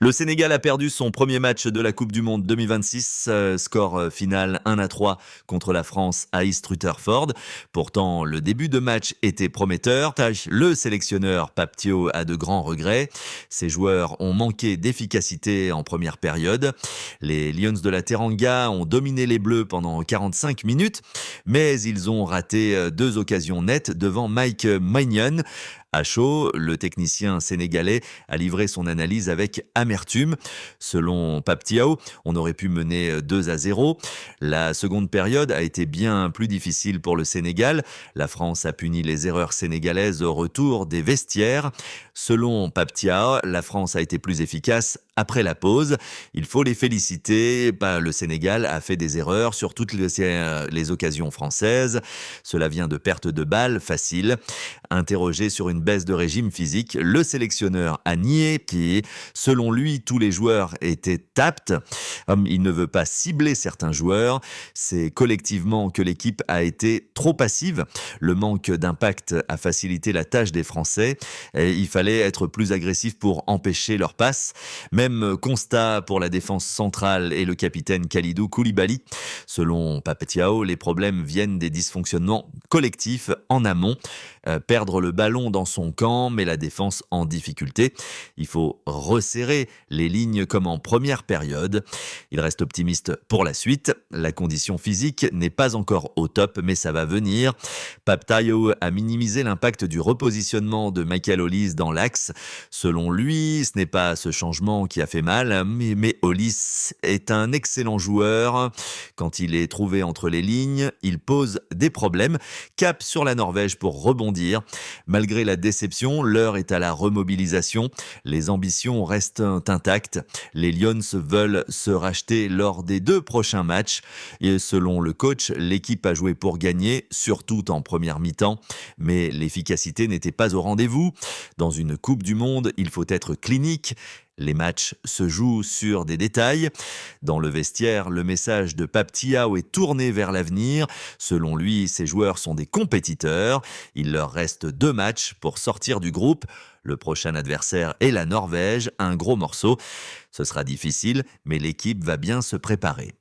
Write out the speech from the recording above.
Le Sénégal a perdu son premier match de la Coupe du Monde 2026, score final 1-3 contre la France à East Rutherford. Pourtant, le début de match était prometteur. Le sélectionneur Pape Thiaw a de grands regrets. Ses joueurs ont manqué d'efficacité en première période. Les Lions de la Teranga ont dominé les Bleus pendant 45 minutes, mais ils ont raté deux occasions nettes devant Mike Maignan. À chaud, le technicien sénégalais a livré son analyse avec amertume. Selon Pape Thiaw, on aurait pu mener 2-0. La seconde période a été bien plus difficile pour le Sénégal. La France a puni les erreurs sénégalaises au retour des vestiaires. Selon Pape Thiaw, la France a été plus efficace après la pause. Il faut les féliciter. Le Sénégal a fait des erreurs sur toutes les occasions françaises. Cela vient de pertes de balles faciles. Interrogé sur une baisse de régime physique, le sélectionneur a nié qui, selon lui, tous les joueurs étaient aptes. Il ne veut pas cibler certains joueurs. C'est collectivement que l'équipe a été trop passive. Le manque d'impact a facilité la tâche des Français. Et il fallait être plus agressif pour empêcher leur passe. Même constat pour la défense centrale et le capitaine Kalidou Koulibaly. Selon Pape Thiaw, les problèmes viennent des dysfonctionnements collectifs en amont. Perdre le ballon dans son camp met la défense en difficulté. Il faut resserrer les lignes comme en première période. Il reste optimiste pour la suite. La condition physique n'est pas encore au top, mais ça va venir. Pape Thiaw a minimisé l'impact du repositionnement de Michael Olise dans l'axe. Selon lui, ce n'est pas ce changement qui a fait mal, mais Olise est un excellent joueur. Quand il est trouvé entre les lignes, il pose des problèmes. Cap sur la Norvège pour rebondir. Malgré la déception, l'heure est à la remobilisation. Les ambitions restent intactes. Les Lions veulent se racheter lors des 2 prochains matchs. Et selon le coach, l'équipe a joué pour gagner, surtout en première mi-temps. Mais l'efficacité n'était pas au rendez-vous. Dans une Coupe du Monde, il faut être clinique. Les matchs se jouent sur des détails. Dans le vestiaire, le message de Pape Thiaw est tourné vers l'avenir. Selon lui, ces joueurs sont des compétiteurs. Il leur reste 2 matchs pour sortir du groupe. Le prochain adversaire est la Norvège, un gros morceau. Ce sera difficile, mais l'équipe va bien se préparer.